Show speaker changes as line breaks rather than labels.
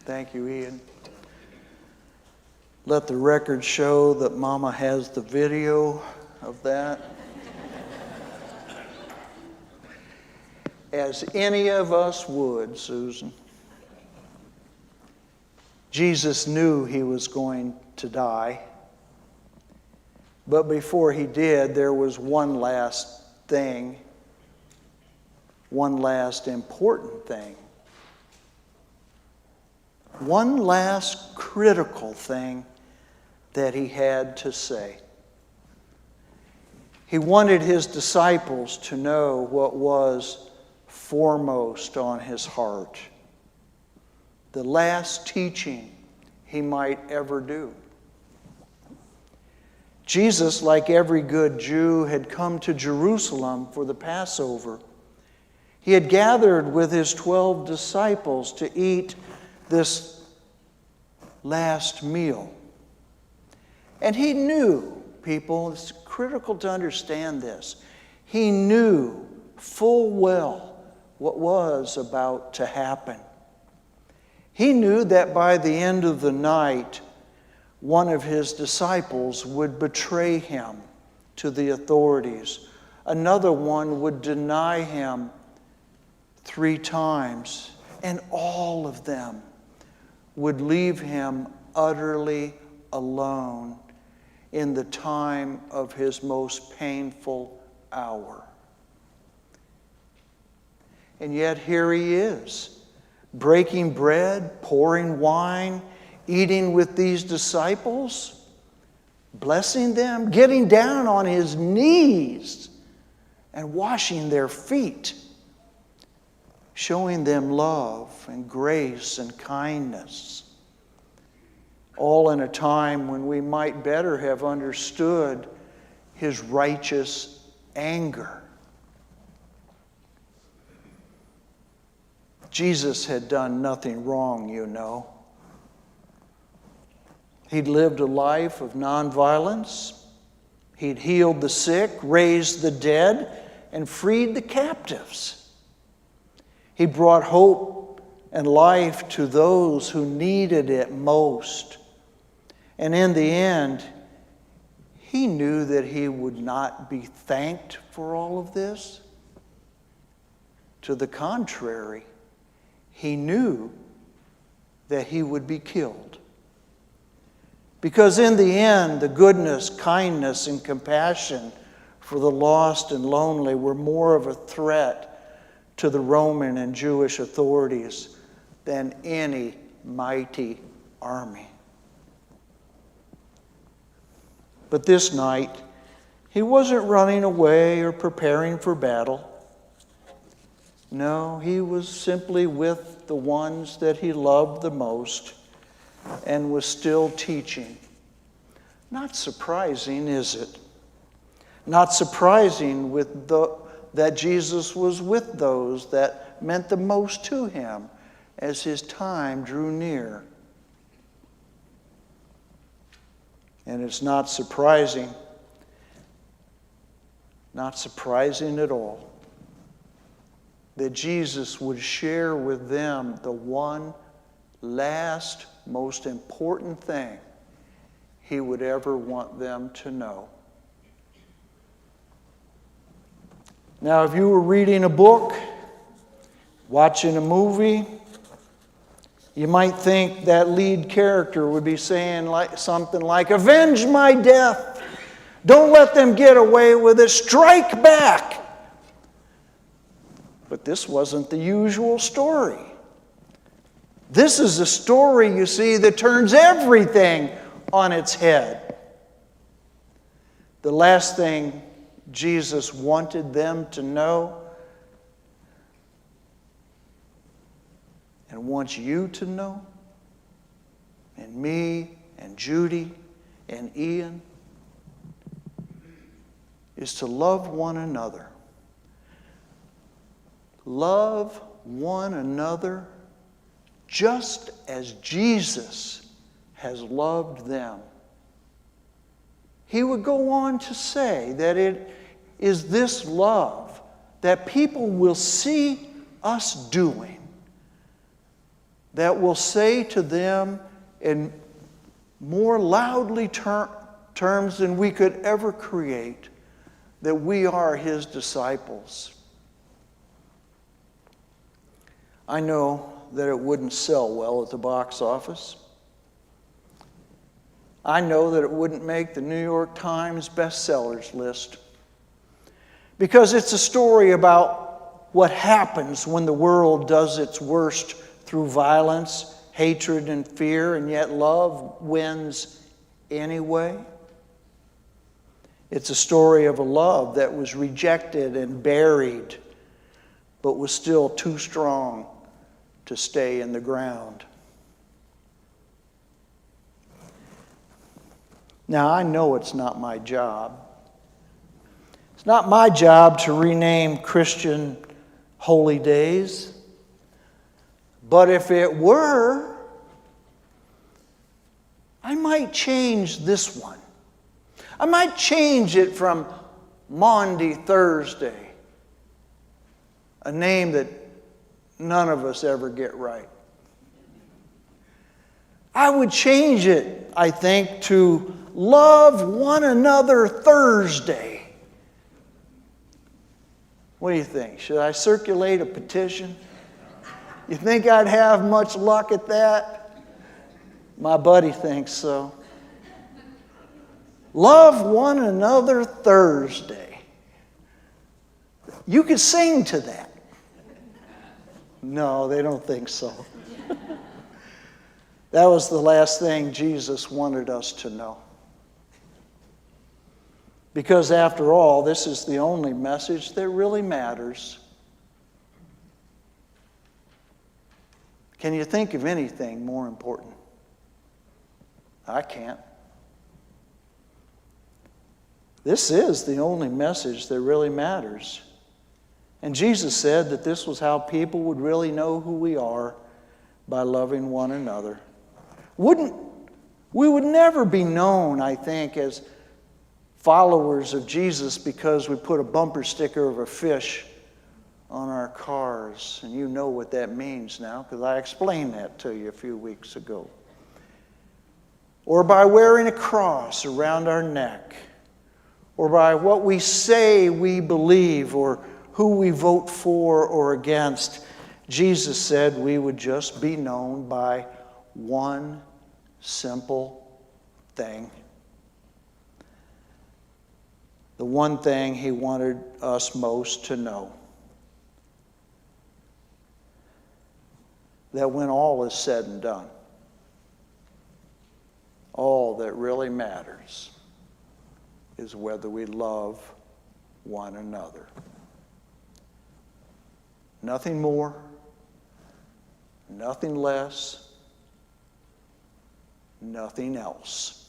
Thank you, Ian. Let the record show that Mama has the video of that. As any of us would, Susan. Jesus knew he was going to die. But before he did, there was one last thing, one last important thing, one last critical thing that he had to say. He wanted his disciples to know what was foremost on his heart, the last teaching he might ever do. Jesus, like every good Jew, had come to Jerusalem for the Passover. He had gathered with his 12 disciples to eat this last meal. And he knew, people, it's critical to understand this, he knew full well what was about to happen. He knew that by the end of the night, one of his disciples would betray him to the authorities. Another one would deny him 3 times, and all of them would leave him utterly alone in the time of his most painful hour. And yet here he is, breaking bread, pouring wine, eating with these disciples, blessing them, getting down on his knees and washing their feet, showing them love and grace and kindness. All in a time when we might better have understood his righteous anger. Jesus had done nothing wrong, you know. He'd lived a life of nonviolence. He'd healed the sick, raised the dead, and freed the captives. He brought hope and life to those who needed it most. And in the end, he knew that he would not be thanked for all of this. To the contrary, he knew that he would be killed. Because in the end, the goodness, kindness, and compassion for the lost and lonely were more of a threat to the Roman and Jewish authorities than any mighty army. But this night, he wasn't running away or preparing for battle. No, he was simply with the ones that he loved the most and was still teaching. Not surprising, is it? Not surprising that Jesus was with those that meant the most to him as his time drew near. And it's not surprising at all, that Jesus would share with them the one last, most important thing he would ever want them to know. Now, if you were reading a book, watching a movie, you might think that lead character would be saying something like, "Avenge my death. Don't let them get away with it. Strike back." But this wasn't the usual story. This is a story, you see, that turns everything on its head. The last thing Jesus wanted them to know, and wants you to know, and me, and Judy, and Ian, is to love one another. Love one another just as Jesus has loved them. He would go on to say that it is this love that people will see us doing that will say to them in more loudly terms than we could ever create that we are His disciples. I know that it wouldn't sell well at the box office. I know that it wouldn't make the New York Times bestsellers list, because it's a story about what happens when the world does its worst through violence, hatred, and fear, and yet love wins anyway. It's a story of a love that was rejected and buried, but was still too strong to stay in the ground. Now, I know it's not my job. It's not my job to rename Christian holy days. But if it were, I might change this one. I might change it from Maundy Thursday, a name that none of us ever get right. I would change it, I think, to Love One Another Thursday. What do you think? Should I circulate a petition? You think I'd have much luck at that? My buddy thinks so. Love One Another Thursday. You could sing to that. No, they don't think so. That was the last thing Jesus wanted us to know. Because after all, this is the only message that really matters. Can you think of anything more important? I can't. This is the only message that really matters. And Jesus said that this was how people would really know who we are, by loving one another. We would never be known, I think, as followers of Jesus because we put a bumper sticker of a fish on our cars. And you know what that means now, because I explained that to you a few weeks ago. Or by wearing a cross around our neck. Or by what we say we believe, or who we vote for or against. Jesus said we would just be known by one simple thing. The one thing He wanted us most to know. That when all is said and done, all that really matters is whether we love one another. Nothing more, nothing less, nothing else.